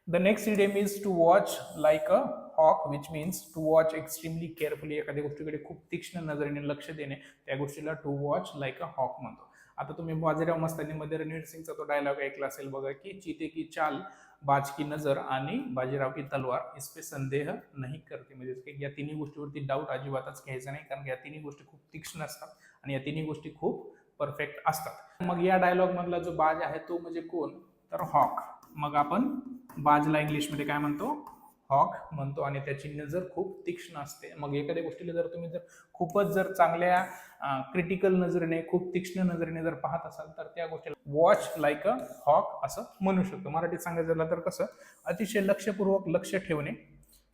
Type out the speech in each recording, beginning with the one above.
The next idiom is to watch like a hawk, which means to watch extremely carefully. एखाद्या गोष्टीकडे खूप तीक्ष्ण नजरेने लक्ष देणे, त्या गोष्टीला to watch like a hawk म्हणतो. आता तुम्ही बाजीराव मस्तानीमध्ये रणवीर सिंगचा तो डायलॉग ऐकला असेल बघा, की चीते की चाल, बाज की नजर आणि बाजीराव की तलवार इस पे संदेह नाही करते. म्हणजे या तिन्ही गोष्टीवरती डाऊट अजिबातच घ्यायचा नाही, कारण या तिन्ही गोष्टी खूप तीक्ष्ण असतात आणि या तिन्ही गोष्टी खूप परफेक्ट असतात. मग या डायलॉग मधला जो बाज आहे तो म्हणजे कोण, तर हॉक. मग आपण बाजला इंग्लिशमध्ये काय म्हणतो, हॉक म्हणतो. आणि त्याची नजर खूप तीक्ष्ण असते. मग एखाद्या गोष्टीला जर तुम्ही खूपच जर चांगल्या क्रिटिकल नजरेने, खूप तीक्ष्ण नजरेने जर पाहत असाल तर त्या गोष्टीला वॉच लाईक अ हॉक असं म्हणू शकतो. मराठीत सांगायचं झालं तर कसं, अतिशय लक्षपूर्वक लक्ष ठेवणे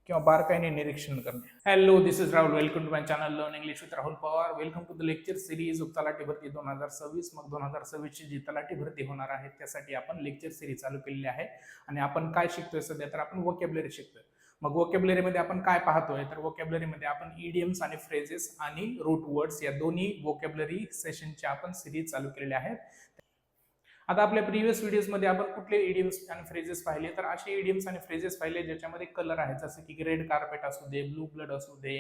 किंवा बारकाईने निरीक्षण करणे. Hello, this is Rahul. Welcome to my channel learn English with Rahul Pawar. Welcome to the lecture series of Talathi Bharti 2026. मग 2026 ची जी तलाठी भरती होणार आहे त्यासाठी आपण लेक्चर सिरीज चालू केलेली आहे. आणि आपण काय शिकतोय सध्या, तर आपण वोकॅब्युलरी शिकतोय. मग वोकॅब्युलरीमध्ये आपण काय पाहतोय, तर वोकॅब्युलरीमध्ये आपण इडियम्स आणि फ्रेजेस आणि रूट वर्ड्स या दोन्ही वोकॅब्युलरी सेशनचे आपण सिरीज चालू केलेले आहेत. आता आपल्या प्रिव्हियस व्हिडिओजमध्ये आपण कुठले इडियम्स आणि फ्रेजेस पाहिले, तर असे इडियम्स आणि फ्रेजेस पाहिले ज्याच्यामध्ये कलर आहेत, जसं की रेड कार्पेट असू दे, ब्लू ब्लड असू दे,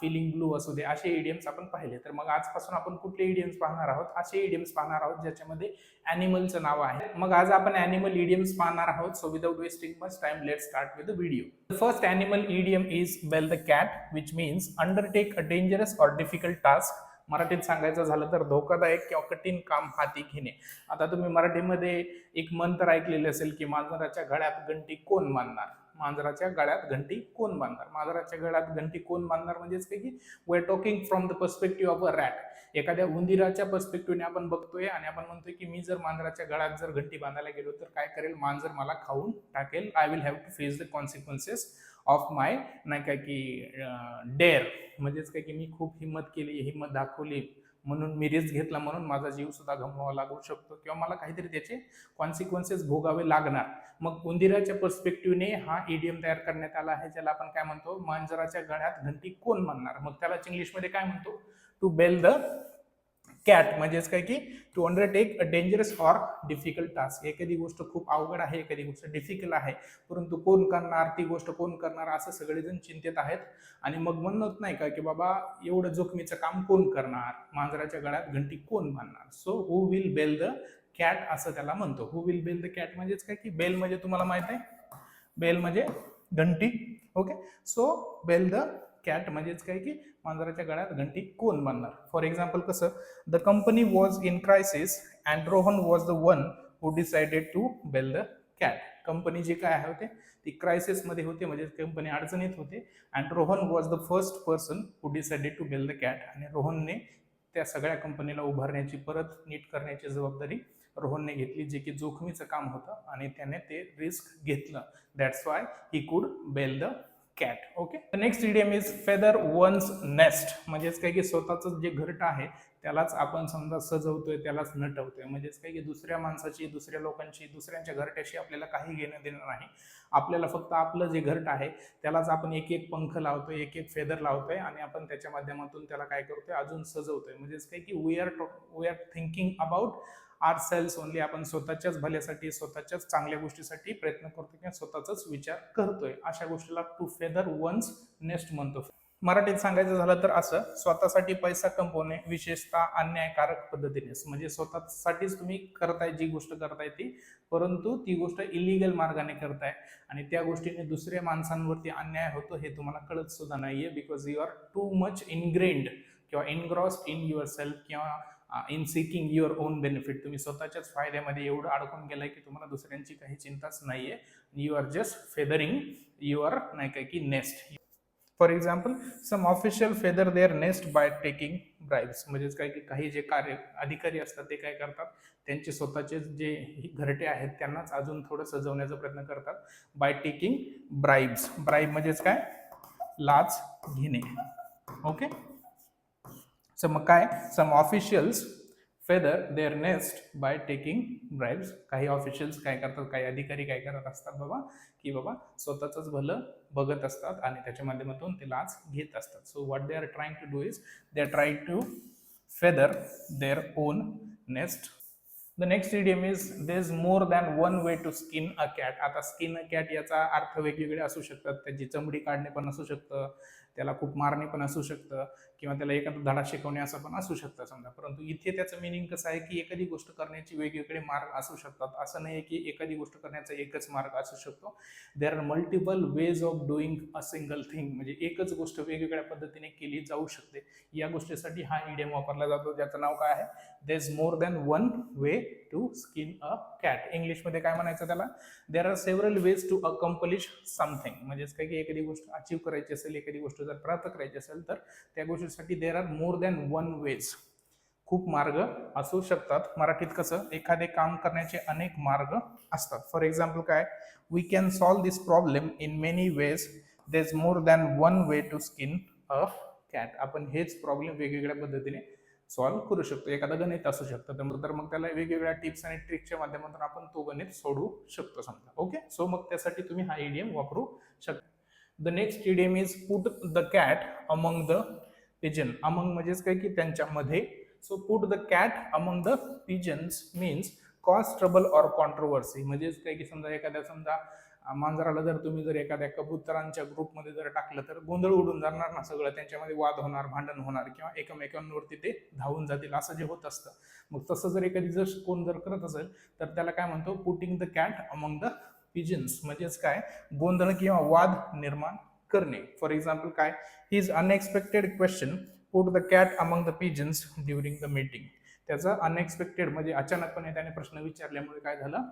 फिलिंग ब्लू असू दे, असे इडियम्स आपण पाहिले. तर मग आजपासून आपण कुठले इडियम्स पाहणार आहोत, असे इडियम्स पाहणार आहोत ज्याच्यामध्ये ॲनिमलचं नाव आहे. मग आज आपण ॲनिमल इडियम्स पाहणार आहोत. So without wasting much time, let's start with the video. The first animal idiom is bell the cat, which means undertake a dangerous or difficult task. मराठीत सांगायचं झालं तर धोकादायक किंवा कठीण काम हाती घेणे. आता तुम्ही मराठीमध्ये एक म्हण तर ऐकलेली असेल की मांजराच्या गळ्यात घंटी कोण बांधणार. मांजराच्या गळ्यात घंटी कोण बांधणार. मांजराच्या गळ्यात घंटी कोण बांधणार म्हणजेच काय की we are talking from the perspective of a rat. एखाद्या उंदीराच्या पर्स्पेक्टिव्हने आपण बघतोय आणि आपण म्हणतोय की मी जर मांजराच्या गळ्यात जर घंटी बांधायला गेलो तर काय करेल, मांजर मला खाऊन टाकेल. I will have to face the consequences of my, नाही काय की डेअर, म्हणजेच काय की मी खूप हिंमत केली, हिंमत दाखवली म्हणून मी रिस्क घेतला म्हणून माझा जीव सुद्धा गमवावा लागू शकतो किंवा मला काहीतरी त्याचे कॉन्सिक्वेन्सेस भोगावे लागणार. मग उंदिराच्या पर्स्पेक्टिव्हने हा इडियम तयार करण्यात आला आहे, ज्याला आपण काय म्हणतो, मांजराच्या गळ्यात घंटी कोण बांधणार. मग त्यालाच इंग्लिशमध्ये काय म्हणतो, टू बेल द कॅट. म्हणजेच काय की to undertake a dangerous or difficult task. एखादी गोष्ट खूप अवघड आहे, एखादी गोष्ट डिफिकल्ट आहे, परंतु कोण करणार, ती गोष्ट कोण करणार, असं सगळेजण चिंतेत आहेत. आणि मग म्हणत नाही का की बाबा एवढं जोखमीचं काम कोण करणार, मांजराच्या गळ्यात घंटी कोण बांधणार. So who will bell the cat असं त्याला म्हणतो. Who will bell the cat म्हणजेच काय की बेल म्हणजे तुम्हाला माहित आहे, बेल म्हणजे घंटी. Okay, so bell the cat म्हणजेच काय की मांजराच्या गळ्यात घंटी कोण बांधणार. फॉर एक्झाम्पल कसं, the company was in crisis and Rohan was the one who decided to bell the cat. Company जे काय होते ती क्रायसिस मध्ये होते, म्हणजे कंपनी अडचणीत होते. And Rohan was the first person who decided to bell the cat. आणि रोहनने त्या सगळ्या कंपनीला उभारण्याची, परत नीट करण्याची जबाबदारी रोहनने घेतली, जे की जोखमीचं काम होतं आणि त्याने ते रिस्क घेतलं. That's why he could bell the cat. Okay, next idiom is feather one's nest. म्हणजेच काय की स्वतःच जे घरटं आहे त्यालाच आपण समजा सजवतोय, त्यालाच नटवतोय. म्हणजेच काय की दुसऱ्या माणसाची, दुसऱ्या लोकांची, दुसऱ्यांच्या घरट्याशी आपल्याला काही घेणं देणं नाही. आपल्याला फक्त आपलं जे घरट आहे त्यालाच आपण एक एक पंख लावतोय, एक एक फेदर लावतोय आणि आपण त्याच्या माध्यमातून त्याला काय करतोय, अजून सजवतोय. म्हणजेच काय की we are thinking about ourselves only. आपण स्वतःच्याच भल्यासाठी, स्वतःच्याच चांगल्या गोष्टीसाठी प्रयत्न करतोय किंवा स्वतःचाच विचार करतोय. अशा गोष्टीला टू फेदर वन्स नेस्ट म्हणतो. मराठीत सांगायचं झालं तर असं, स्वतःसाठी पैसा कमवणे विशेषतः अन्यायकारक पद्धतीने. म्हणजे स्वतःसाठीच तुम्ही करताय जी गोष्ट करताय ती, परंतु ती गोष्ट इलिगल मार्गाने करताय आणि त्या गोष्टीने दुसऱ्या माणसांवरती अन्याय होतो हे तुम्हाला कळत सुद्धा नाहीये. Because you are too much ingrained किंवा इनग्रॉस्ड इन युअर सेल्फ किंवा in seeking your own benefit. तुम्ही स्वतःच्याच फायद्यामध्ये एवढं अडकून गेलाय की तुम्हाला दुसऱ्यांची काही चिंताच नाहीये. You are just feathering your, नाही काय की nest. For example, some official feather their nest by taking bribes. म्हणजेच काय की काही जे कार्य अधिकारी असतात ते काय करतात, त्यांचे स्वतःचे जे घरटे आहेत त्यांनाच अजून थोडं सजवण्याचा प्रयत्न करतात बाय टेकिंग ब्राइब्स. ब्राइब म्हणजेच काय, लाच घेणे. ओके, सो मग काय, some officials feather their nest by taking bribes. काही ऑफिशियल्स काय करतात, काही अधिकारी काय करत असतात बाबा, की बाबा स्वतःच भलं बघत असतात आणि त्याच्या माध्यमातून ते लाच घेत असतात. So what they are trying to do is they are trying to feather their own nest. The next idiom is there is more than one way to skin a cat. आता स्किन अ कॅट याचा अर्थ वेगवेगळे असू शकतात. त्याची चमडी काढणे पण असू शकतं, त्याला खूप मारणे पण असू शकतं, किंवा त्याला एखादा धडा शिकवणे असं पण असू शकतं समजा. परंतु इथे त्याचं मिनिंग कसं आहे की एखादी गोष्ट करण्याची वेगवेगळे मार्ग असू शकतात. असं नाही की एखादी गोष्ट करण्याचा एकच मार्ग असू शकतो. There are multiple ways of doing a single thing. म्हणजे एकच गोष्ट वेगवेगळ्या पद्धतीने केली जाऊ शकते. या गोष्टीसाठी हा इडियम वापरला जातो, ज्याचं नाव काय आहे, there is more than one way to skin a cat. इंग्लिशमध्ये काय म्हणायचं त्याला, there are several ways to accomplish something. म्हणजेच काय की एखादी गोष्ट अचीव करायची असेल, एखादी गोष्ट जर प्राप्त करायची असेल, तर त्या गोष्टीसाठी there are more than one ways. खूप मार्ग असू शकतात. मराठीत कसं, एखादे काम करण्याचे अनेक मार्ग असतात. फॉर एक्झाम्पल काय, we can solve this problem in many ways, there is more than one way to skin a cat. आपण हेच प्रॉब्लेम वेगवेगळ्या पद्धतीने सॉल्व्ह करू शकतो. एखादं गणित असू शकतं, तर मग त्याला वेगवेगळ्या टिप्स आणि ट्रिकच्या माध्यमातून आपण तो गणित सोडवू शकतो समजा. ओके, सो मग त्यासाठी तुम्ही हा इडियम वापरू शकता. The next idiom is put the cat among the pigeon. Among म्हणजेच काय की त्यांच्यामध्ये. So put the cat among the pigeons means cause trouble or controversy. म्हणजेच काय की समजा एखाद्या समजा मांजराला जर तुम्ही जर एखाद्या कबुतरांच्या ग्रुपमध्ये जर टाकलं तर गोंधळ उडून जाणार ना सगळं. त्यांच्यामध्ये वाद होणार, भांडण होणार, किंवा एकमेकांवरती ते धावून जातील, असं जे होत असतं. मग तसं जर एखादी जर कोण जर करत असेल तर त्याला काय म्हणतो, putting the cat among the pigeons. म्हणजेच काय, गोंधळ किंवा वाद निर्माण करणे. फॉर एक्झाम्पल काय, his unexpected question put the cat among the pigeons during the meeting. त्याचा अनएक्सपेक्टेड म्हणजे अचानकपणे त्याने प्रश्न विचारल्यामुळे काय झालं,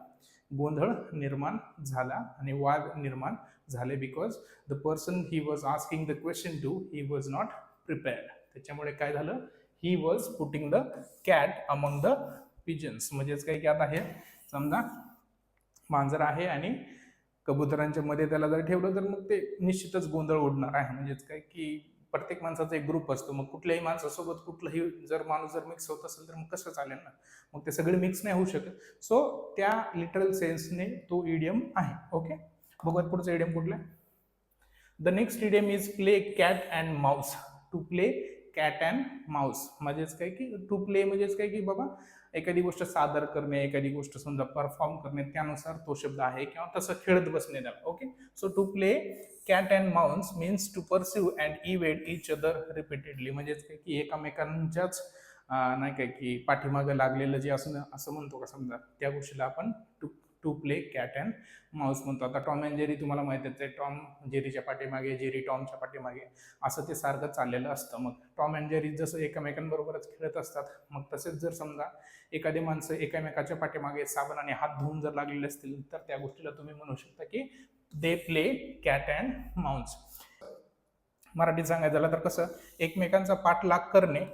गोंधळ निर्माण झाला आणि वाद निर्माण झाले. Because the person he was asking the question to, he was not prepared. त्याच्यामुळे काय झालं, he was putting the cat among the pigeons. म्हणजेच काय की आता हे समजा मांजर आहे आणि कबुतरांच्या मध्ये त्याला जर ठेवलं तर मग ते निश्चितच गोंधळ उडणार आहे. म्हणजेच काय की प्रत्येक माणसाचा एक ग्रुप असतो. मग कुठल्याही माणसासोबत कुठलाही जर माणूस जर मिक्स होत असेल तर मग कसं चालेल ना, मग ते सगळे मिक्स नाही होऊ शकत. सो त्या लिटरल सेन्सने तो इडियम आहे. ओके, बघूयात पुढचं इडियम कुठलं. The next idiom is play cat and mouse. To play cat and mouse म्हणजेच काय की टू प्ले म्हणजेच काय की बाबा एखादी गोष्ट सादर करणे, एखादी गोष्ट समजा परफॉर्म करणे, त्यानुसार तो शब्द आहे, किंवा तसं खेळत बसणे त्याला. Okay, so to play cat and mouse means to pursue and evade each other repeatedly. म्हणजेच काय की एकामेकांच्याच नाही काय की पाठीमागं लागलेलं जे असं असं म्हणतो का समजा, त्या गोष्टीला आपण to to play cat and mouse म्हणतो. आता टॉम अँड जेरी तुम्हाला माहिती आहे, टॉम जेरीच्या पाठीमागे, जेरी टॉमच्या पाठीमागे, असं ते सारखं चाललेलं असतं. मग टॉम अँड जेरी जसं एकमेकांबरोबरच खेळत असतात, मग तसेच जर समजा एखादी माणसं एकमेकाच्या पाठीमागे साबणाने हात धुवून जर लागलेले असतील तर त्या गोष्टीला तुम्ही म्हणू शकता की they play cat and Mouse. मराठीत सांगायचं झालं तर कसं, एकमेकांचा पाठलाग करणे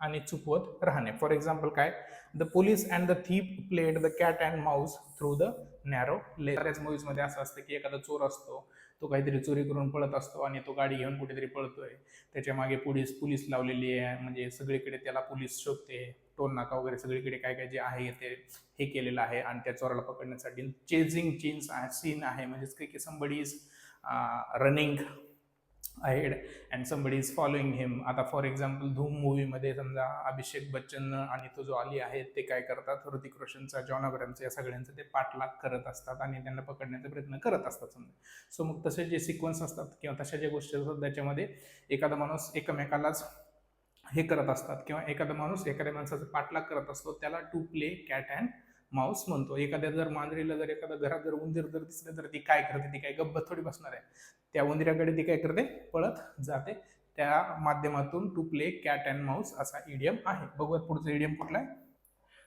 आणि चुकवत राहणे. फॉर एक्झाम्पल काय, the police and the thief played the cat and mouse through the narrow lane. बऱ्याच मूवीज मध्ये असं असतं की एखादा चोर असतो, तो काहीतरी चोरी करून पळत असतो आणि तो गाडी घेऊन कुठेतरी पळतोय. त्याच्या मागे पोलीस लावलेली आहे, म्हणजे सगळीकडे त्याला पोलीस शोधते, टोल नाका वगैरे सगळीकडे काय काय जे आहे ते हे केलेलं आहे. आणि त्या चोराला पकडण्यासाठी चेजिंग सीन आहे. म्हणजेच काही की somebody is running ahead and somebody is following him. आता फॉर एक्झाम्पल धूम मूवीमध्ये समजा अभिषेक बच्चन आणि तो जो अली आहे ते काय करतात, ऋतिक रोशनचा, जॉन अब्राहमचा, या सगळ्यांचा ते पाठलाग करत असतात आणि त्यांना पकडण्याचा प्रयत्न करत असतात समजा. सो मग तसे जे सिक्वेन्स असतात किंवा तशा ज्या गोष्टी असतात त्याच्यामध्ये एखादा माणूस एकमेकालाच हे करत असतात, किंवा एखादा माणूस एखाद्या माणसाचा पाठलाग करत असतो, त्याला to play cat and mouse म्हणतो. एखाद्या जर मांजरीला जर एखाद्या घरात जर उंदीर जर दिसले तर ती काय करते, ती काय गब्बत थोडी बसणार आहे, त्या उंदिराकडे ती काय करते, पळत जाते. त्या माध्यमातून to play cat and mouse असा इडियम आहे. बघूयात पुढचं इडियम कुठला आहे.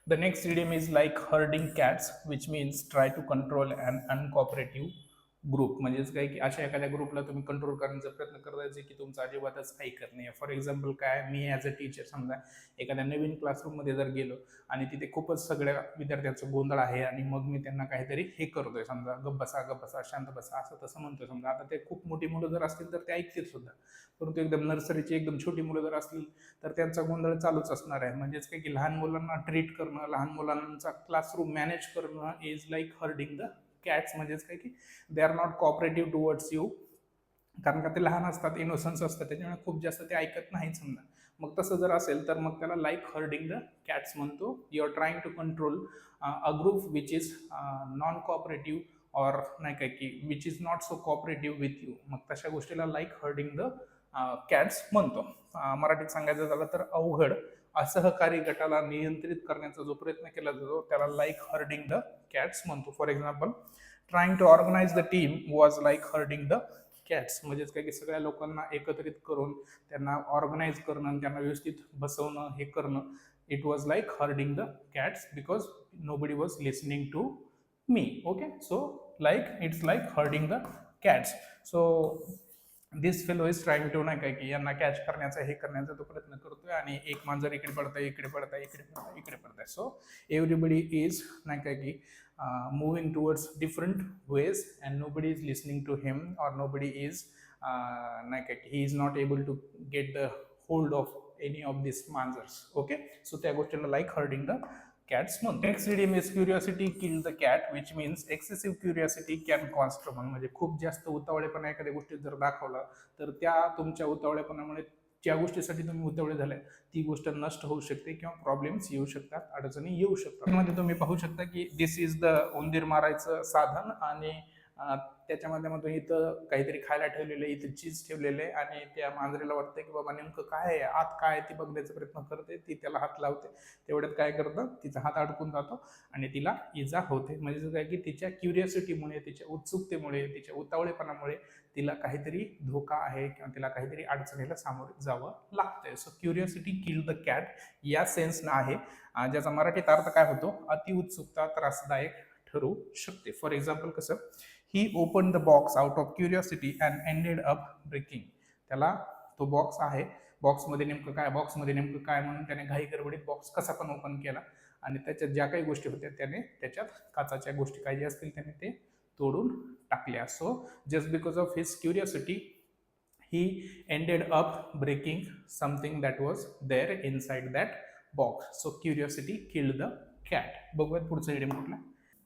The next idiom is like herding cats which means try to control and uncooperative group. म्हणजेच काय की अशा एखाद्या ग्रुपला तुम्ही कंट्रोल करण्याचा प्रयत्न करायचे की तुमचा अजिबातच ऐकत नाही. फॉर एक्झाम्पल काय, मी ॲज अ टीचर समजा एखाद्या नवीन क्लासरूममध्ये जर गेलो आणि तिथे खूपच सगळ्या विद्यार्थ्यांचं गोंधळ आहे आणि मग मी त्यांना काहीतरी हे करतोय, समजा गप्प बसा, शांत बसा, असं तसं म्हणतोय समजा. आता ते खूप मोठी मुलं जर असतील तर ते ऐकतील सुद्धा, परंतु एकदम नर्सरीची एकदम छोटी मुलं जर असतील तर त्यांचा गोंधळ चालूच असणार आहे. म्हणजेच काय की लहान मुलांना ट्रीट करणं, लहान मुलांचा क्लासरूम मॅनेज करणं is like herding the cats. म्हणजेच काय की they are not cooperative towards you, कारण का ते लहान असतात, इनोसन्स असतात, त्याच्यामुळे खूप जास्त ते ऐकत नाहीत समजा. मग तसं जर असेल तर मग त्याला लाईक हर्डिंग द कॅट्स म्हणतो. You are trying to control a group which is non cooperative or नाही काय की which is not so cooperative with you, मग तशा गोष्टीला लाईक हर्डिंग द कॅट्स म्हणतो. मराठीत सांगायचं झालं तर अवघड असहकारी गटाला नियंत्रित करण्याचा जो प्रयत्न केला जातो त्याला लाईक हर्डिंग द कॅट्स म्हणतो. For example, trying to organise the team was like herding the cats, म्हणजेच काय की सगळ्या लोकांना एकत्रित करून त्यांना ऑर्गनाइज करणं, त्यांना व्यवस्थित बसवणं, हे करणं, it was like herding the cats because nobody was listening to me. Okay, so like it's like herding the cats. So this fellow is trying to नाही काय की यांना कॅच करण्याचा हे करण्याचा तो प्रयत्न करतोय आणि एक मांजर इकडे पडतंय इकडे पडतंय इकडे पडतंय इकडे पडतंय. सो एव्हरीबडी इज नाही काय की moving towards different ways and nobody is listening to him or nobody is like he is not able to get the hold of any of these manzars. Okay, so त्या गोष्टीला like herding the cats म्हणतो. Next idiom is curiosity killed the cat, which means excessive curiosity can cause trouble. म्हणजे खूप जास्त उतावळेपणा एखाद्या गोष्टीत जर दाखवला तर त्या तुमच्या उतावळेपणामुळे ज्या गोष्टीसाठी तुम्ही उतावळे झाले ती गोष्ट नष्ट होऊ शकते किंवा प्रॉब्लेम्स येऊ शकतात, अडचणी येऊ शकतात. त्यामध्ये तुम्ही पाहू शकता की दिस इज द उंदीर मारायचं साधन आणि त्याच्या माध्यमातून इथं काहीतरी खायला ठेवलेलं आहे, इथं चीज ठेवलेलं आहे आणि त्या मांजरीला वाटतं की बाबा नेमकं काय आहे, आत काय आहे ती बघण्याचा प्रयत्न करते, ती त्याला हात लावते, तेवढ्यात काय करतं तिचा हात अडकून जातो आणि तिला इजा होते. म्हणजे काय की तिच्या क्युरिओसिटीमुळे, तिच्या उत्सुकतेमुळे, तिच्या उतावळेपणामुळे तिला काहीतरी धोका आहे किंवा तिला काहीतरी अडचणीला सामोरे जावं लागतंय. So curiosity kill the cat या सेन्सनं आहे, ज्याचा मराठीत अर्थ काय होतो, अति उत्सुकता त्रासदायक ठरू शकते. फॉर एक्झाम्पल कसं, he open the box out of curiosity and ended up breaking. त्याला तो बॉक्स आहे, बॉक्समध्ये नेमकं काय म्हणून त्याने घाई गडबडीत बॉक्स कसा पण ओपन केला आणि त्याच्यात ज्या काही गोष्टी होत्या त्याने त्याच्यात काचाच्या गोष्टी काही ज्या असतील त्याने ते तोडून टाकल्या. So just because of his curiosity he ended up breaking something that was there inside that box. So curiosity killed the cat. बघूयात पुढचा इडियम कुठला.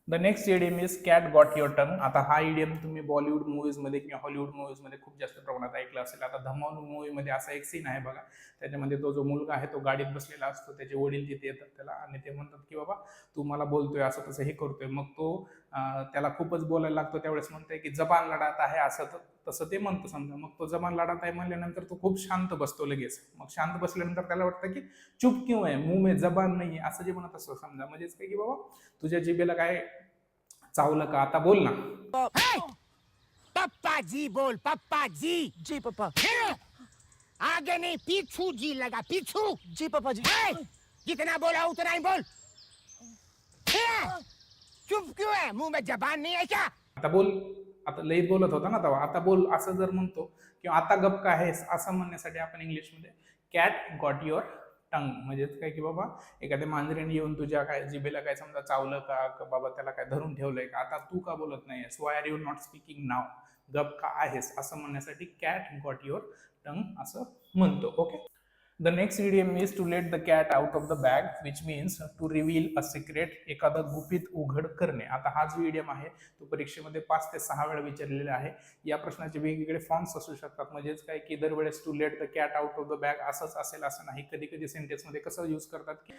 The next idiom is cat got your tongue. आता हा idiom तुम्ही बॉलिवूड मूवीजमध्ये किंवा Hollywood मूवीजमध्ये खूप जास्त प्रमाणात ऐकला असेल. आता धमाल मूवीमध्ये असा एक सीन आहे बघा, त्याच्यामध्ये तो जो मुलगा आहे तो गाडीत बसलेला असतो, त्याचे वडील तिथे येतात त्याला आणि ते म्हणतात की बाबा तू मला बोलतोय असं तसं हे करतोय. मग तो त्याला खूपच बोलायला लागतो, त्यावेळेस म्हणतोय की जबान लढात आहे असं तसं ते म्हणतो समजा. मग तो जबान लढात आहे म्हणल्यानंतर तो खूप शांत बसतो लगेच. मग शांत बसल्यानंतर त्याला वाटतं की चुप क्यों आहे, मुंह में जबान नाही असं जे म्हणत असतो समजा. म्हणजेच काय की बाबा तुझ्या जिभेला काय चावलं का, आता बोल ना. पप्पा जी बोल, पप्पा जी. जी पापा। आगे नहीं पीछू जी लगा, पीछू. जी पापा जी। जितना बोला उतना ही बोल. चुप क्यों है, मुंह में जबान नहीं है क्या? आता बोल, आता लई बोलत होता ना तेव्हा, आता बोल असं जर म्हणतो किंवा आता गप का आहेस असं म्हणण्यासाठी आपण इंग्लिशमध्ये कॅट गॉट युअर टंग. म्हणजेच काय की बाबा एखाद्या मांजरीने येऊन तुझ्या काय जिभेला काय समजा चावलं का बाबा त्याला काय धरून ठेवलंय का, आता तू का बोलत नाहीयेस, why are you not speaking now, गप का आहेस असं म्हणण्यासाठी कॅट गॉट युअर टंग असं म्हणतो. Okay, the next idiom is to let the cat out of the bag, which means to reveal a secret. एखादं गुपित उघड करणे. आता हा जो इडियम आहे तो परीक्षेमध्ये 5 ते 6 वेळा विचारलेला आहे. या प्रश्नाचे वेगवेगळे फॉर्म्स असू शकतात. म्हणजेच काय की दरवेळेस to let the cat out of the bag असंच असेल असं नाही. कधी कधी सेंटेन्समध्ये कसं यूज करतात की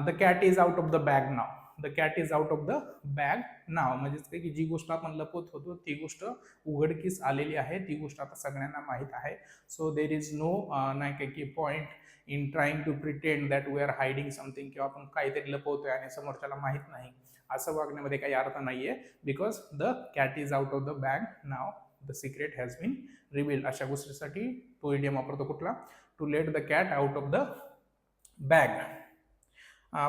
the cat is out of the bag now, the cat is out of the bag now. म्हणजेच काय की जी गोष्ट आपण लपवत होतो ती गोष्ट उघडकीस आलेली आहे, ती गोष्ट आता सगळ्यांना माहीत आहे. सो देर इज नो नाही काय की point in trying to pretend that we are hiding something, किंवा आपण काहीतरी लपवतोय आणि समोरच्याला माहीत नाही असं वागण्यामध्ये काही अर्थ नाहीये. Because the cat is out of the bag now, the secret has been revealed. अशा गोष्टीसाठी तो इडियम वापरतो कुठला, to let the cat out of the bag.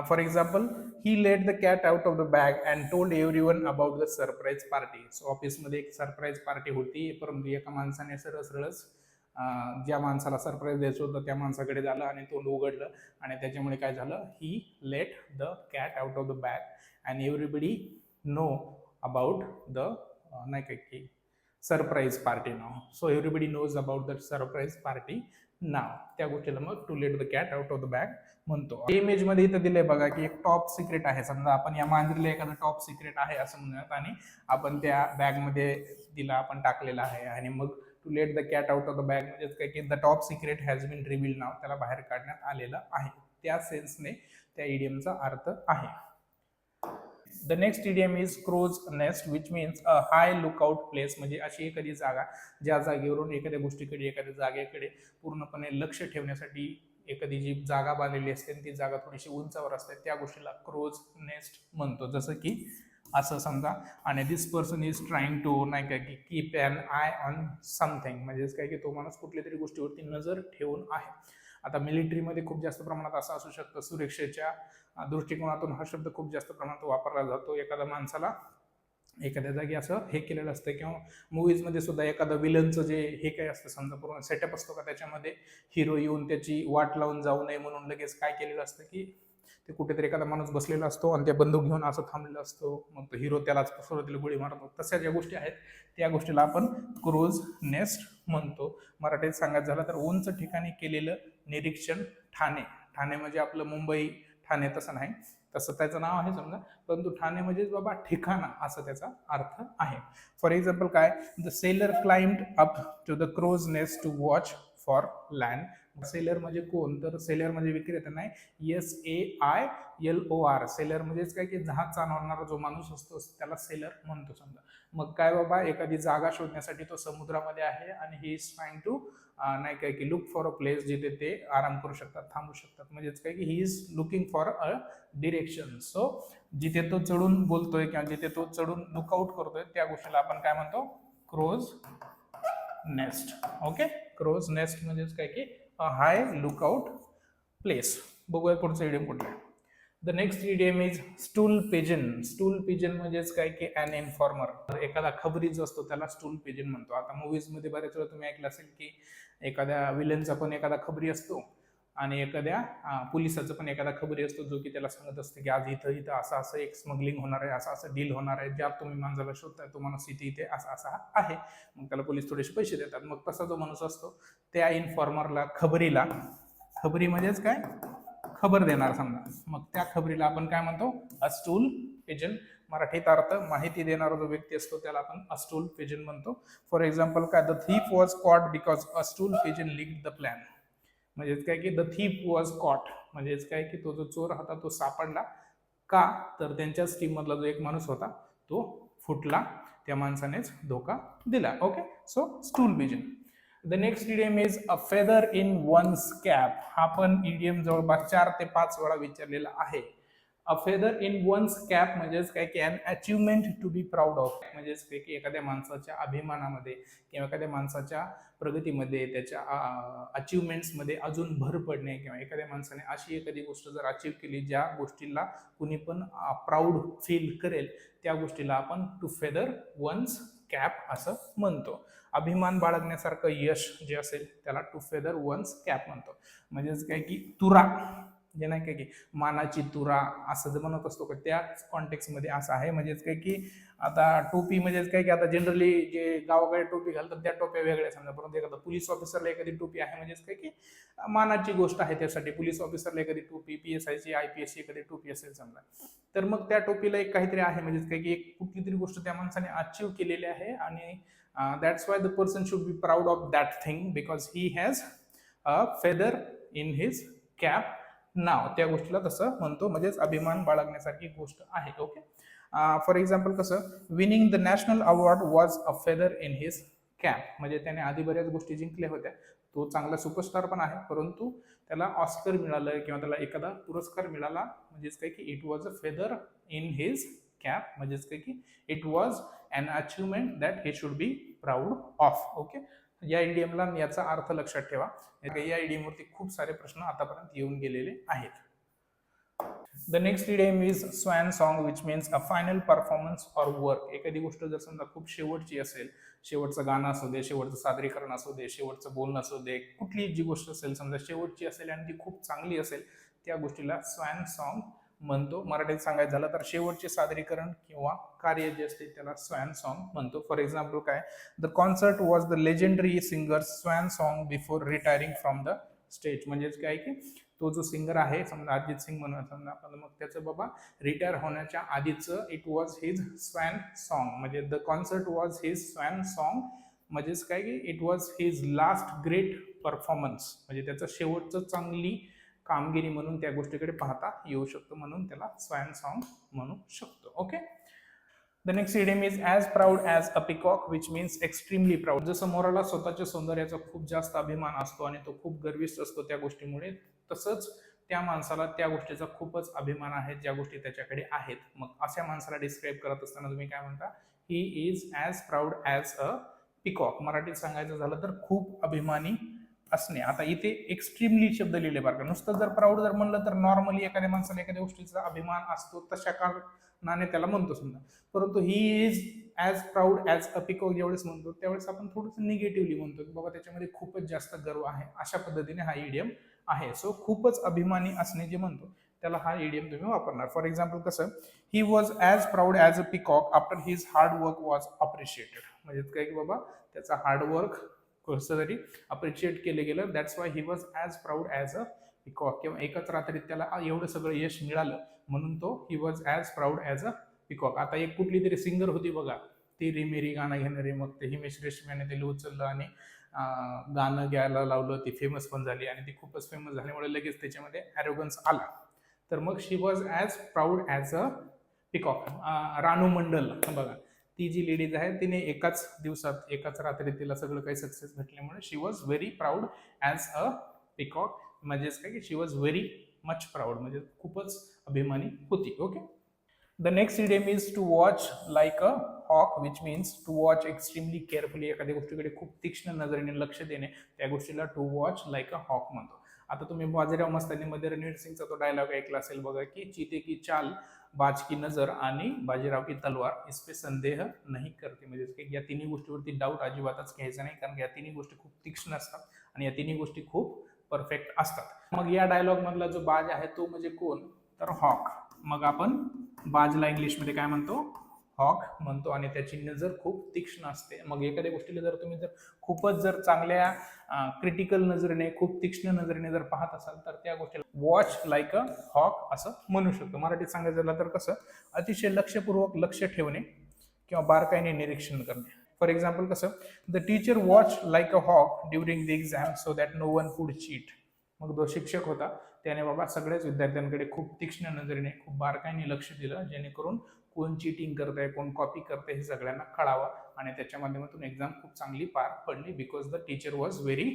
For example, he let the cat out of the bag and told everyone about the surprise party. So ऑफिसमध्ये एक surprise party होती, परंतु एका माणसाने सरळच ज्या माणसाला सरप्राईज द्यायचं होतं त्या माणसाकडे झालं आणि तोंड उघडलं आणि त्याच्यामुळे काय झालं, he let the cat out of the bag and everybody know about the नाही काय की surprise party now. So everybody knows about the surprise party now. त्या गोष्टीला मग to let the cat out of the bag म्हणतो. Image मध्ये इथं दिलंय बघा की एक टॉप सिक्रेट आहे. समजा आपण या मांजरीला एखादं टॉप सिक्रेट आहे असं म्हणूयात आणि आपण त्या बॅग मध्ये दिला, आपण टाकलेला आहे आणि मग to let the cat out of the bag म्हणजेच काय की the top secret has been reveal now, त्याला बाहेर काढण्यात आलेलं आहे. त्या सेन्सने त्या इडियमचा अर्थ आहे. The next idiom is crow's nest which means a high lookout place, म्हणजे अशी एखादी जागा ज्या जागेवरून एखाद्या गोष्टीकडे एखाद्या जागेकडे पूर्णपणे लक्ष ठेवण्यासाठी एखादी जी जागा बांधलेली असते ती जागा थोडीशी उंचावर असते, त्या गोष्टीला क्रोज नेस्ट म्हणतो. जसं की असं समजा, आणि this person is trying to नाही काय की keep an eye on something, म्हणजेच काय की तो माणूस कुठल्या तरी गोष्टीवरती नजर ठेवून आहे. आता मिलिटरीमध्ये खूप जास्त प्रमाणात असं असू शकतं, सुरक्षेच्या दृष्टिकोनातून हा शब्द खूप जास्त प्रमाणात वापरला जातो. एखाद्या माणसाला एखाद्या जागी असं हे केलेलं असतं, किंवा मूवीजमध्ये सुद्धा एखादं विलनचं जे हे काय असतं समजा पूर्ण सेटअप असतो का, त्याच्यामध्ये हिरो येऊन त्याची वाट लावून जाऊ नये म्हणून लगेच काय केलेलं असतं की ते कुठेतरी एखादा माणूस बसलेला असतो आणि त्या बंदूक घेऊन असं थांबलेला असतो, मग तो हिरो त्यालाच सुरुवातीला गोळी मारतो. तशा ज्या गोष्टी आहेत त्या गोष्टीला आपण क्रोज नेस्ट म्हणतो. मराठीत सांगायचं झालं तर उंच ठिकाणी केलेलं निरीक्षण ठाणे. ठाणे म्हणजे आपलं मुंबई ठाणे तसं नाही, तसं त्याचं नाव आहे समजा, परंतु ठाणे म्हणजे बाबा ठिकाणा असं त्याचा अर्थ आहे. फॉर एक्झाम्पल काय, the sailor climbed up to the crow's nest to watch for land. Sailor म्हणजे कोण, तर सेलर म्हणजे विक्रेता नाही, SAILOR. सेलर म्हणजेच काय की जहाज चालवणारा जो माणूस असतो त्याला सेलर म्हणतो समजा. मग काय बाबा, एखादी जागा शोधण्यासाठी तो समुद्रामध्ये आहे आणि ही इज ट्राईंग टू नाही काय की लुक फॉर अ प्लेस जिथे ते आराम करू शकतात, थांबू शकतात, म्हणजेच काय की he is looking for a direction. So जिथे तो चढून बोलतोय किंवा जिथे तो चढून लुकआउट करतोय त्या गोष्टीला आपण काय म्हणतो, crow's nest. Okay, crow's nest म्हणजेच काय की अ हाय लुकआउट प्लेस. बघूया पुढचं इडियम कुठलं आहे. The next idiom is stool pigeon. Stool pigeon म्हणजेच काय की अन इन्फॉर्मर. एखादा खबरी जो असतो त्याला स्टूल पिजन म्हणतो. आता मूवीजमध्ये बऱ्याच वेळा तुम्ही ऐकलं असेल की एखाद्या विलनचा पण एखादा खबरी असतो आणि एखाद्या पोलिसाचं पण एखादा खबरी असतो, जो की त्याला सांगत असतो की आज इथं इथं असं असं एक स्मगलिंग होणार आहे, असं असं डील होणार आहे, ज्या तुम्ही माणसाला शोधताय तो माणूस इथे इथे असा असा आहे. मग त्याला पोलीस थोडेसे पैसे देतात. मग तसा जो माणूस असतो त्या इन्फॉर्मरला, खबरीला, खबरी म्हणजेच काय खबर देणार समजा, मग त्या खबरीला आपण काय म्हणतो, अ स्टूल पिजन. मराठीत अर्थ माहिती देणारा जो व्यक्ती असतो त्याला आपण अ स्टूल पिजन म्हणतो. फॉर एक्झाम्पल काय, the thief was caught because a stool pigeon leaked the plan. म्हणजेच काय की द थीफ वॉज कॉट म्हणजेच काय की तो जो चोर होता तो सापडला का, तर त्यांच्याच टीम मधला जो एक माणूस होता तो फुटला, त्या माणसानेच धोका दिला. Okay, so stool pigeon. The next idiom is a feather in one's cap. हा पण इडियम जवळपास 4 ते 5 वेळा विचारलेला आहे. A feather in one's cap म्हणजेच काय की an achievement to be proud of, म्हणजेच काय की एखाद्या माणसाच्या अभिमानामध्ये किंवा एखाद्या माणसाच्या प्रगतीमध्ये, त्याच्या अचिव्हमेंट्समध्ये अजून भर पडणे, किंवा एखाद्या माणसाने अशी एखादी गोष्ट जर अचीव्ह केली ज्या गोष्टीला कुणी पण प्राऊड फील करेल, त्या गोष्टीला आपण टू फेदर वन्स कॅप असं म्हणतो. अभिमान बाळगण्यासारखं यश जे असेल त्याला टू फेदर वन्स कॅप म्हणतो. म्हणजेच काय की तुरा, जे नाही काय की मानाची तुरा असं जे म्हणत असतो का, त्याच कॉन्टेक्स्टमध्ये असं आहे. म्हणजेच काय की आता टोपी म्हणजेच काय की आता जनरली जे गावाकडे टोपी घालतात त्या टोप्या वेगळ्या समजा, परंतु एखादा पोलीस ऑफिसरला एखादी टोपी आहे म्हणजेच काय की मानाची गोष्ट आहे त्यासाठी. पोलीस ऑफिसरला एखादी टोपी, PSIची IPSची एखादी टोपी असेल समजा, तर मग त्या टोपीला एक काहीतरी आहे, म्हणजेच काय की एक कुठली तरी गोष्ट त्या माणसाने अचीव्ह केलेली आहे, आणि that's why the person should be proud of that thing because he has a feather in his cap now. त्या गोष्टीला तसं म्हणतो, म्हणजेच अभिमान बाळगण्यासारखी गोष्ट आहे. ओके, फॉर एक्झाम्पल कसं, winning the national award was a feather in his cap. म्हणजे त्याने आधी बऱ्याच गोष्टी जिंकल्या होत्या, तो चांगला सुपरस्टार पण आहे, परंतु त्याला ऑस्कर मिळालं किंवा त्याला एखादा पुरस्कार मिळाला, म्हणजेच काय की it was a feather in his cap, म्हणजेच काय की it was an achievement that he should be proud of. Okay, या इडियमला याचा अर्थ लक्षात ठेवा. या इडियमवरती खूप सारे प्रश्न आतापर्यंत येऊन गेलेले आहेत. The next idiom is swan song which means a final performance or work. एखादी गोष्ट जर समजा खूप शेवटची असेल, शेवटचं गाणं असू दे, शेवटचं सादरीकरण असू दे, शेवटचं बोलणं असू दे, कुठली जी गोष्ट असेल समजा शेवटची असेल आणि ती खूप चांगली असेल, त्या गोष्टीला स्वॅन सॉन्ग म्हणतो. मराठीत सांगायचं झालं तर शेवटचे सादरीकरण किंवा कार्य जे असते त्याला स्वॅन सॉन्ग म्हणतो. फॉर एक्झाम्पल काय, the concert was the legendary singer swan song before retiring from the stage. म्हणजेच काय की तो जो सिंगर आहे समजा अरिजित सिंग म्हणून समजा आपण, मग त्याचं बाबा रिटायर होण्याच्या आधीचं it was his swan song, म्हणजे the concert was his swan song. म्हणजेच काय की it was his last great performance, म्हणजे त्याचं शेवटचं चांगली कामगिरी म्हणून त्या गोष्टीकडे पाहता येऊ शकतो, म्हणून त्याला स्वॅन सॉन्ग म्हणू शकतो. Okay. The next idiom is as proud as a peacock, which means extremely proud. जसं मोराला स्वतःच्या सौंदर्याचा खूप जास्त अभिमान असतो आणि तो खूप गर्विष्ठ असतो त्या गोष्टीमुळे, तसंच त्या माणसाला त्या गोष्टीचा खूपच अभिमान आहे ज्या गोष्टी त्याच्याकडे आहेत. मग अशा माणसाला डिस्क्राईब करत असताना तुम्ही काय म्हणता? He is as proud as a peacock. मराठीत सांगायचं झालं तर खूप अभिमानी असणे. आता इथे एक्स्ट्रीमली शब्द लिहिले बरं का. नुसतं जर प्राऊड जर म्हणलं तर नॉर्मली एखाद्या माणसाला एखाद्या गोष्टीचा अभिमान असतो तशा कारणाने त्याला म्हणतो समजा, परंतु he is as proud as a peacock ज्यावेळेस म्हणतो त्यावेळेस आपण थोडंसं निगेटिव्हली म्हणतो की बाबा त्याच्यामध्ये खूपच जास्त गर्व आहे, अशा पद्धतीने हा इडियम आहे. सो खूपच अभिमानी असणे जे म्हणतो त्याला हा इडियम तुम्ही वापरणार. फॉर एक्झाम्पल कसं, he was as proud as a peacock after his hard work was appreciated. म्हणजे काय की बाबा त्याचा हार्डवर्क कसं तरी अप्रिशिएट केलं गेलं, that's why he was as proud as a peacock. किंवा एकाच रात्रीत त्याला एवढं सगळं यश मिळालं म्हणून तो he was as proud as a peacock. आता एक कुठली तरी सिंगर होती बघा, ती रे मेरी गाणं घेणारी, मग ते हिमेश रेशमियाने तिला उचललं आणि गाणं घ्यायला लावलं, ती फेमस पण झाली आणि ती खूपच फेमस झाल्यामुळे लगेच त्याच्यामध्ये ॲरोगन्स आला. तर मग she was as proud as a peacock. Ranu Mondal बघा, ती जी लेडीज आहे तिने एकाच दिवसात एकाच रात्रीत तिला सगळं काही सक्सेस भेटल्यामुळे she was very proud as a peacock. म्हणजेच काय की she was very much proud, म्हणजे खूपच अभिमानी होती. Okay. The next idiom is to watch like a hawk, which means to watch extremely carefully. एखाद्या गोष्टीकडे खूप तीक्ष्ण नजरेने लक्ष देणे, त्या गोष्टीला to watch like a hawk म्हणतो. आता तुम्ही बाजीराव मस्तानीमध्ये रणवीर सिंगचा तो डायलॉग ऐकला असेल बघा की चीते की चाल, बाज की नजर आणि बाजीराव की तलवार, इसपे संदेह नाही करते. म्हणजे या तिन्ही गोष्टीवरती डाऊट अजिबातच घ्यायचा नाही, कारण या तिन्ही गोष्टी खूप तीक्ष्ण असतात आणि या तिन्ही गोष्टी खूप परफेक्ट असतात. मग या डायलॉग मधला जो बाज आहे तो म्हणजे कोण? तर हॉक. मग आपण बाजला इंग्लिशमध्ये काय म्हणतो? हॉक म्हणतो. आणि त्याची नजर खूप तीक्ष्ण असते. मग एखाद्या गोष्टीला जर तुम्ही जर खूपच जर चांगल्या क्रिटिकल नजरेने, खूप तीक्ष्ण नजरेने जर पाहत असाल तर त्या गोष्टीला वॉच लाईक अ हॉक असं म्हणू शकतो. मराठीत सांगायचं झालं तर कसं, अतिशय लक्षपूर्वक लक्ष ठेवणे किंवा बारकाईने निरीक्षण करणे. फॉर एक्झाम्पल कसं, the teacher watch like a hawk during the exam so that no one could cheat. मग जो शिक्षक होता त्याने बाबा सगळ्याच विद्यार्थ्यांकडे खूप तीक्ष्ण नजरेने, खूप बारकाईने लक्ष दिलं, जेणेकरून कोण चीटिंग करत आहे, कोण कॉपी करतंय हे सगळ्यांना कळावं आणि त्याच्या माध्यमातून एक्झाम खूप चांगली पार पडली. Because the teacher was very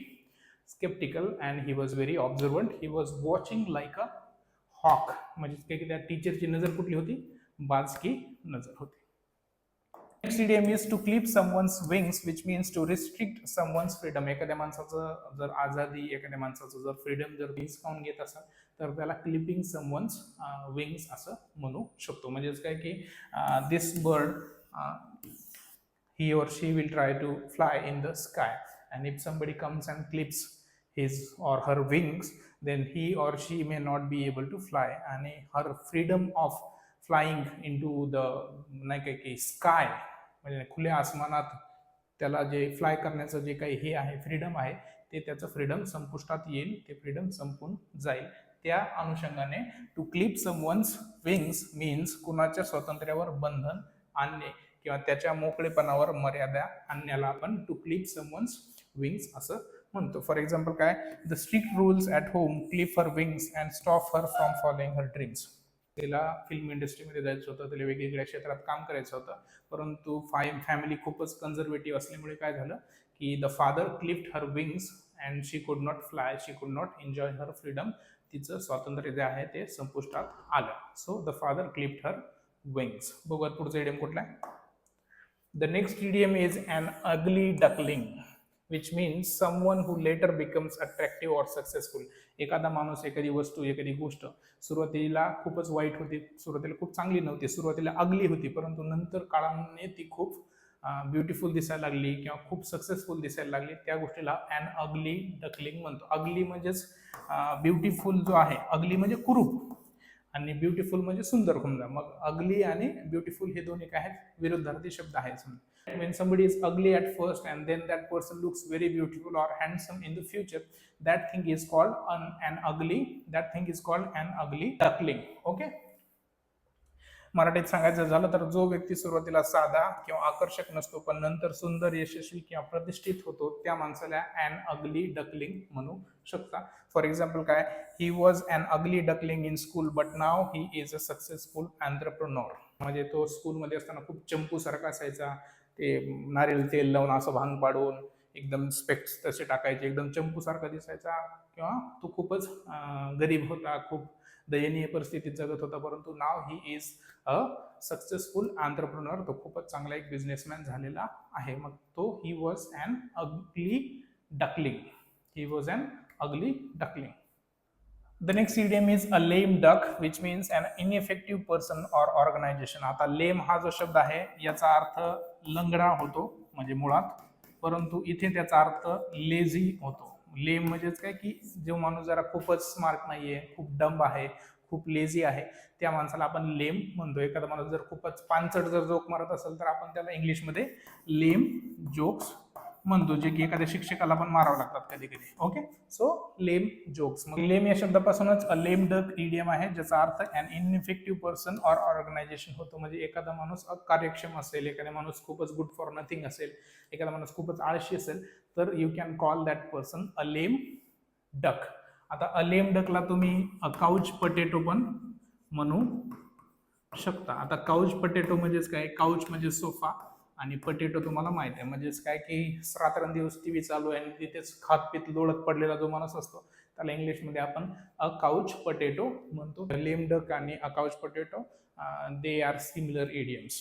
sceptical and he was very observant. He was watching like a hawk. म्हणजे काय की त्या टीचरची नजर कुठली होती? बाजकी नजर होती. Next idiom is to clip someone's wings, which means to restrict someone's freedom. एखाद्या माणसाचं जर आझादी, एखाद्या माणसाचं जर फ्रीडम जर हिसकावून घेत असाल तर त्याला क्लिपिंग समवन्स विंग्स असं म्हणू शकतो. म्हणजेच काय की दिस bird he or she will try to fly in the sky, and if somebody comes and clips his or her wings, then he or she may not be able to fly, and her freedom of flying into the नाही काय की sky, म्हणजे खुल्या आसमानात त्याला जे fly करण्याचं जे काही हे आहे, फ्रीडम आहे, ते त्याचं फ्रीडम संपुष्टात येईल, ते फ्रीडम संपून जाईल. त्या अनुषंगाने to clip someone's wings means कुणाच्या स्वातंत्र्यावर बंधन आणणे किंवा त्याच्या मोकळेपणावर मर्यादा आणण्याला आपण टू क्लिप समवन्स विंग्स असं म्हणतो. फॉर एक्झाम्पल काय, the strict rules at home clip her wings and stop her from following her dreams. तिला फिल्म इंडस्ट्रीमध्ये जायचं होतं, तिला वेगवेगळ्या क्षेत्रात काम करायचं होतं, परंतु फॅमिली खूपच कन्झर्वेटिव्ह असल्यामुळे काय झालं की the father clipped her wings and she could not fly, she could not enjoy her freedom. तिचं स्वातंत्र्य जे आहे ते संपुष्टात आलं. So the father clipped her wings. बघूयात पुढचं इडियम कुठला आहे. The next idiom is an ugly duckling, which means someone who later becomes attractive or successful. एखादा माणूस, एखादी वस्तू, एखादी गोष्ट सुरुवातीला खूपच वाईट होती, सुरुवातीला खूप चांगली नव्हती, सुरुवातीला अगली होती, परंतु नंतर काळाने ती खूप ब्युटिफुल दिसायला लागली किंवा खूप सक्सेसफुल दिसायला लागली, त्या गोष्टीला ॲन अगली डकलिंग म्हणतो. अगली म्हणजेच ब्युटिफुल जो आहे, अगली म्हणजे कुरूप आणि ब्युटिफुल म्हणजे सुंदर समजा. मग अगली आणि ब्युटिफुल हे दोन्ही काय आहेत? विरुद्धार्थी शब्द आहेत समजा. When somebody is ugly at first and then that person looks very beautiful or handsome in the future, that thing is called an ugly, that thing is called an ugly duckling. Okay. मराठीत सांगायचं झालं तर जो व्यक्ती सुरुवातीला साधा किंवा आकर्षक नसतो पण नंतर सुंदर, यशस्वी किंवा प्रतिष्ठित होतो त्या माणसाला अॅन अगली डकलिंग म्हणू शकता. फॉर एक्झाम्पल काय, he was an ugly duckling in school but now he is a successful entrepreneur. म्हणजे तो स्कूलमध्ये असताना खूप चंपू सारखा असायचा, ते नारळ तेल लावून असं भांग पाडून एकदम स्पेक्स तसे टाकायचे, एकदम चंपू सारखा दिसायचा, किंवा तो खूपच गरीब होता, खूप दयनीय परिस्थितीत जगत होता, परंतु now he is a successful entrepreneur. तो खूपच चांगला एक बिझनेसमॅन झालेला आहे. मग तो he was an ugly duckling. He was an ugly duckling. The next idiom is a lame duck, which means an ineffective person or organization. आता lame हा जो शब्द आहे याचा अर्थ लंगडा होतो म्हणजे मुळात, परंतु इथे त्याचा अर्थ लेझी होतो. लेम म्हणजेच काय की जो माणूस जरा खूपच स्मार्ट नाहीये, खूप डंब आहे, खूप लेझी आहे, त्या माणसाला आपण लेम म्हणतो. एखादा माणूस जर खूपच पानचट जर जोक मारत असेल तर आपण त्याला इंग्लिशमध्ये लेम जोक्स म्हणतो, जे की एखाद्या शिक्षकाला पण मारावं लागतात कधी कधी. Okay, so lame jokes. मग लेम या शब्दापासूनच अ लेम डक इडियम आहे, ज्याचा अर्थ अन इनइफेक्टिव्ह पर्सन ऑर ऑर्गनायझेशन होतो. म्हणजे एखादा माणूस अकार्यक्षम असेल, एखादा माणूस खूपच गुड फॉर नथिंग असेल, एखादा माणूस खूपच आळशी असेल, तर you can call that person a lame duck. आता अ लेम डकला तुम्ही अ काउच पटेटो पण म्हणू शकता. आता काउच पटेटो म्हणजेच काय, काउच म्हणजे सोफा आणि पटेटो तुम्हाला माहित आहे म्हणजेच काय की रात्रंदिवस टीव्ही चालू आहे आणि तिथेच खात पीत लोळत पडलेला जो माणूस असतो त्याला इंग्लिशमध्ये आपण अ काउच पटेटो म्हणतो. लेम डक आणि a couch potato they are similar idioms.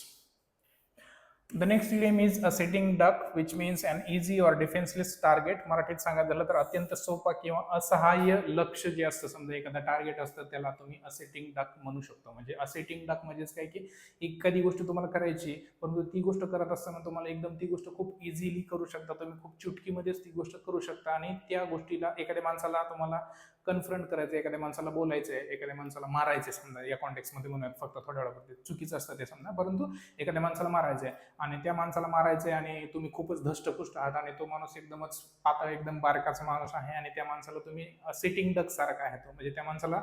The next idiom is a sitting duck, which means an easy or defenseless target. मराठीत सांगायचं झालं तर अत्यंत सोपा किंवा असहाय्य लक्ष जे असतं, समजा एखादा टार्गेट असतं त्याला तुम्ही अ सिटिंग डक म्हणू शकतो. म्हणजे अ सिटिंग डक म्हणजेच काय की एखादी गोष्ट तुम्हाला करायची, परंतु ती गोष्ट करत असताना तुम्हाला एकदम ती गोष्ट खूप इझिली करू शकता, तुम्ही खूप चुटकीमध्येच ती गोष्ट करू शकता आणि त्या गोष्टीला एखाद्या माणसाला तुम्हाला कन्फ्रंट करायचं, एखाद्या माणसाला बोलायचं आहे, एखाद्या माणसाला मारायचं, समजा या कॉन्टेक्समध्ये म्हणूयात फक्त थोड्या वेळापुरते, चुकीचं असतं ते समजा, परंतु एखाद्या माणसाला मारायचं आहे आणि त्या माणसाला मारायचंय आणि तुम्ही खूपच धष्टपुष्ट आहात आणि तो माणूस एकदमच पातळ, एकदम बारकाचा माणूस आहे आणि त्या माणसाला तुम्ही सिटिंग डक सारखा आहे तो, म्हणजे त्या माणसाला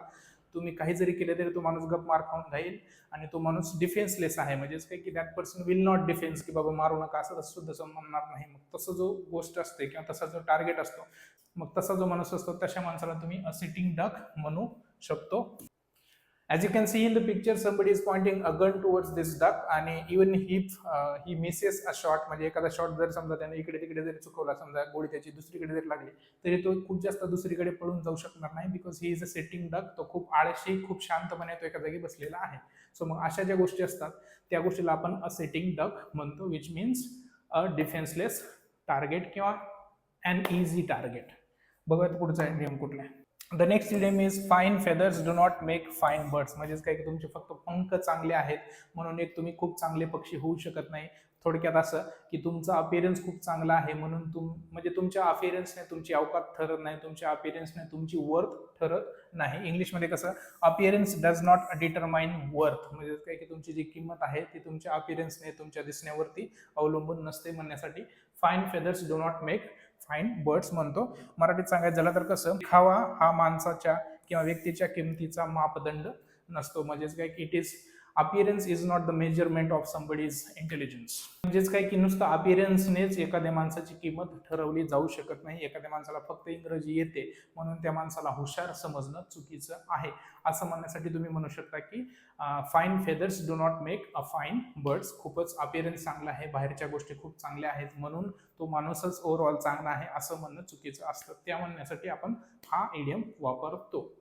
तुम्ही काही जरी केलं तरी तो माणूस गप मार खाऊन जाईल आणि तो माणूस डिफेन्सलेस आहे. म्हणजेच काय की that person will not defence, की बाबा मारू नका असं सुद्धा म्हणणार नाही. मग तसं जो गोष्ट असते किंवा तसा जो टार्गेट असतो, मग तसा जो माणूस असतो तशा माणसाला तुम्ही अ सिटिंग डक म्हणू शकतो. As you can see in the picture, somebody is pointing a gun towards this duck and even if he misses a shot, म्हणजे एखादा शॉट जर समजा त्याने इकडे तिकडे जरी चुकवला, समजा गोळी त्याची दुसरीकडे जरी लागली तरी तो खूप जास्त दुसरीकडे पळून जाऊ शकणार नाही, because he is a sitting duck. तो खूप आळशी, खूप शांतपणे तो एका जागी बसलेला आहे. सो मग अशा ज्या गोष्टी असतात त्या गोष्टीला आपण अ सिटिंग डक म्हणतो, which means a defenceless target किंवा अन इझी टार्गेट. बघूयात पुढचा नियम कुठला आहे. The next idiom is fine feathers do not make fine birds. म्हणजेच काय की तुमचे फक्त पंख चांगले आहेत म्हणून एक तुम्ही खूप चांगले पक्षी होऊ शकत नाही. थोडक्यात असं की तुमचा अपिअरन्स खूप चांगला आहे म्हणून म्हणजे तुमच्या अपिअरन्सने तुमची अवकात ठरत नाही, तुमच्या अपिअरन्सने तुमची वर्थ ठरत नाही. इंग्लिशमध्ये कसं, appearance does not determine worth. म्हणजे काय की तुमची जी किंमत आहे ती तुमच्या अपिअरन्सने, तुमच्या दिसण्यावरती अवलंबून नसते म्हणण्यासाठी fine feathers do not make fine birds म्हणतो. मराठीत सांगायचं झालं तर कसं, खावा हा माणसाच्या किंवा व्यक्तीच्या किमतीचा मापदंड नसतो. म्हणजेच काय की it is appearance is not the measurement of somebody's intelligence. म्हणजेच काय की नुसतं अपिअरन्सनेच एखाद्या माणसाची किंमत ठरवली जाऊ शकत नाही. एखाद्या माणसाला फक्त इंग्रजी येते म्हणून त्या माणसाला हुशार समजणं चुकीचं आहे. असं म्हणण्यासाठी तुम्ही म्हणू शकता की fine feathers do not make a fine birds. खूपच अपिअरन्स चांगला आहे, बाहेरच्या गोष्टी खूप चांगल्या आहेत म्हणून तो माणूसच ओव्हरऑल चांगला आहे असं म्हणणं चुकीचं असतं. त्या म्हणण्यासाठी आपण हा इडियम वापरतो.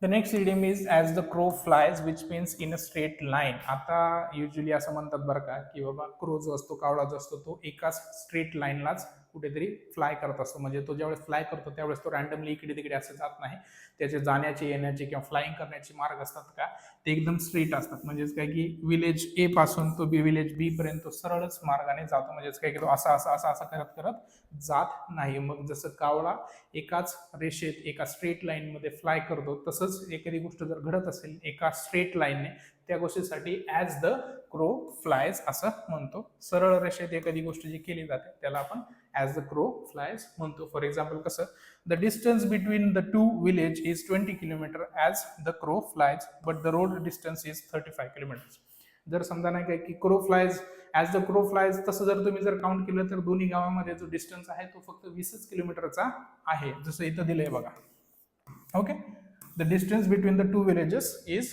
The next idiom is as the crow flies, which means in a straight line. आता युजली असं म्हणतात बरं का की बाबा क्रो जो असतो, कावळा जो असतो, तो एकाच स्ट्रेट लाईनलाच कुठेतरी फ्लाय करत असतो. म्हणजे तो ज्यावेळेस फ्लाय करतो त्यावेळेस तो रँडमली इकडे तिकडे असं जात नाही. त्याचे जाण्याचे, येण्याचे किंवा फ्लाइंग करण्याचे मार्ग असतात का ते एकदम स्ट्रेट असतात. म्हणजेच काय की विलेज ए पासून तो विलेज बी पर्यंत तो सरळच मार्गाने जातो. म्हणजेच काय की तो असा असा असा असा करत करत जात नाही. मग जसं कावळा एकाच रेषेत एका स्ट्रेट लाईनमध्ये फ्लाय करतो, तसंच एखादी गोष्ट जर घडत असेल एका स्ट्रेट लाईनने, त्या गोष्टीसाठी ॲज द क्रो फ्लायज असं म्हणतो. सरळ रेषेत एखादी गोष्ट जी केली जाते त्याला आपण ॲज द क्रो फ्लायज म्हणतो. फॉर एक्झाम्पल कसं, the distance between the two village is 20 kilometre as the crow flies but the road distance is 35 kilometre. जर समजा नाही काय की crow flies as the crow flies तसं जर तुम्ही जर काउंट केलं तर दोन्ही गावामध्ये जो डिस्टन्स आहे तो फक्त 20 किलोमीटरचा आहे, जसं इथं दिलंय बघा. Okay, the distance between the two villages is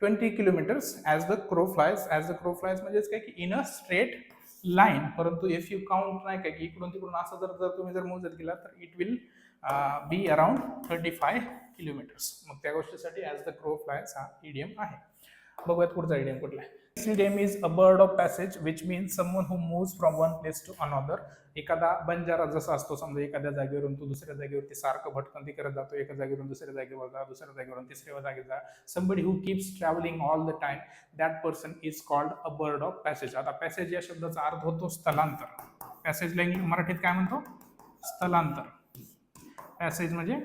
20 kilometres as the crow flies. As the crow flies म्हणजेच काय की इन अ स्ट्रेट लाईन. परंतु इफ यू काउंट नाही काय की इकडून तिकडून असं जर तुम्ही जर मोजत गेला तर it will be around 35 kilometres. मग त्या गोष्टीसाठी ॲज द क्रो फ्लायज हा इडियम आहे. बघूयात पुढचा इडियम कुठला आहे. Next idiom is a bird of passage, which means someone who moves from one place to another. एखादा बंजारा जसा असतो, समजा एखाद्या जागेवरून तो दुसऱ्या जागेवरती सारखं भटकंती करत जातो, एका जागेवरून दुसऱ्या जागेवर जा, दुसऱ्या जागेवरून तिसऱ्या जागेवर जा. somebody who keeps traveling all the time, that person is called a bird of passage. आता पॅसेज या शब्दाचा अर्थ होतो स्थलांतर. पॅसेजला मराठीत काय म्हणतो? स्थलांतर. पॅसेज म्हणजे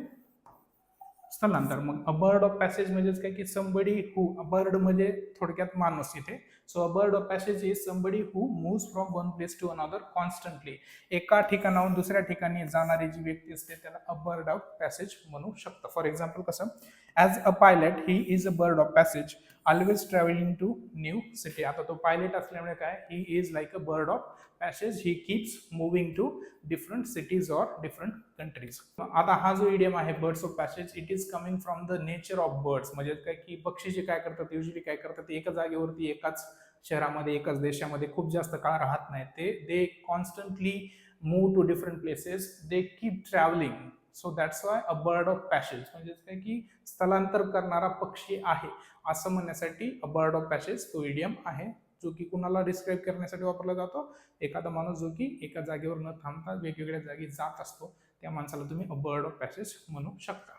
स्थलांतर. मग अ बर्ड ऑफ पॅसेज म्हणजेच काय की समबडी हू, अ बर्ड म्हणजे थोडक्यात माणूस इथे. So a bird of passage is somebody who moves from one place to another constantly. एका ठिकाणाहून दुसऱ्या ठिकाणी जाणारी जी व्यक्ती असते त्याला अ बर्ड ऑफ पॅसेज म्हणू शकतो. फॉर एक्झाम्पल कसं, as a pilot he is a bird of passage always travelling to new city. आता तो पायलट असल्यामुळे काय, he is like a bird of passage, he keeps moving to different cities or different countries. आता हा जो idiom आहे birds of passage, it is coming from the nature of birds. म्हणजे काय की पक्षी जे काय करतात, युजली काय करतात, एका जागेवरती एकाच शहरामध्ये एकाच देशामध्ये खूप जास्त काळ राहत नाही. They constantly move to different places, they keep travelling. So that's why a bird of passage म्हणजे काय की स्थलांतर करणारा पक्षी आहे असं म्हणण्यासाठी अ बर्ड ऑफ पॅसेज तो इडियम आहे, जो की कुणाला डिस्क्राईब करण्यासाठी वापरला जातो. एखादा माणूस जो की एका जागेवर न थांबता वेगवेगळ्या जागी जात असतो, त्या माणसाला तुम्ही अ बर्ड ऑफ पॅसेज म्हणू शकता.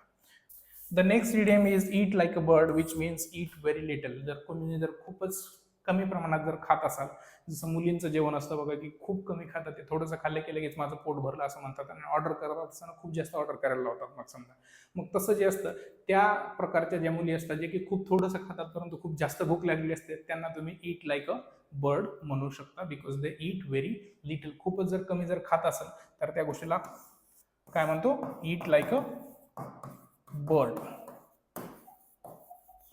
The next idiom is eat like a bird, which means eat very little. जर कोणी जर खूपच कमी प्रमाणात जर खात असाल, जसं मुलींचं जेवण असतं बघा की खूप कमी खातात, ते थोडंसं खाल्लं की लगेच माझं पोट भरलं असं म्हणतात आणि ऑर्डर करत असताना खूप जास्त ऑर्डर करायला लावतात. मग समजा मग तसं जे असतं त्या प्रकारच्या ज्या मुली असतात जे की खूप थोडंसं खातात परंतु खूप जास्त भूक लागली असते, त्यांना तुम्ही ईट लाईक अ बर्ड म्हणू शकता, because they eat very little. खूपच जर कमी जर खात असेल तर त्या गोष्टीला काय म्हणतो, eat like a bird.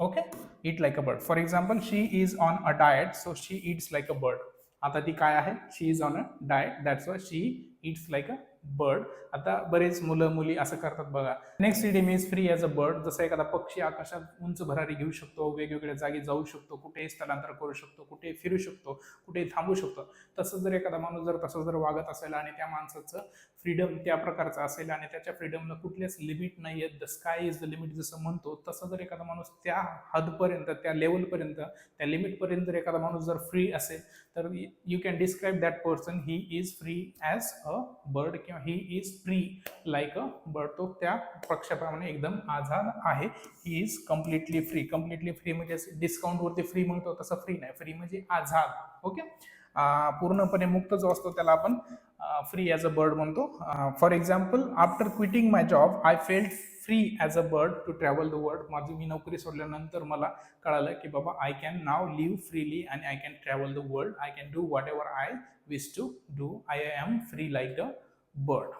Okay, eat like a bird. For example, she is on a diet so she eats like a bird. आता ती काय आहे, she is on a diet that's why she eats like a bird. आता बरेच मुलं मुली असं करतात बघा. Next idiom is free as a bird. जसं एखादा पक्षी आकाशात उंच भरारी घेऊ शकतो, वेगवेगळ्या जागी जाऊ शकतो, कुठेही स्थलांतर करू शकतो, कुठेही फिरू शकतो, कुठेही थांबू शकतो. तसं जर एखादा माणूस जर तसं जर वागत असेल आणि त्या माणसाचं फ्रीडम त्या प्रकारचं असेल आणि त्याच्या फ्रीडमला कुठल्याच लिमिट नाही आहेत, the sky is the limit जसं म्हणतो, तसं जर एखादा माणूस त्या हदपर्यंत, त्या लेवलपर्यंत, त्या लिमिटपर्यंत जर एखादा माणूस जर फ्री असेल तर you can describe that person, he is free as a bird किंवा he is free like a bird. तो त्या पक्षाप्रमाणे एकदम आझाद आहे. He is completely free. Completely free म्हणजे डिस्काउंटवरती फ्री म्हणतो तसं फ्री नाही, फ्री म्हणजे आझाद. ओके, पूर्णपणे मुक्त जो असतो त्याला आपण फ्री ॲज अ बर्ड म्हणतो. For example, after quitting my job I felt free as a bird to travel the world. माझी मी नोकरी सोडल्यानंतर मला कळालं की बाबा I can now live freely and I can travel the world. I can do whatever I wish to do. I am free like a bird.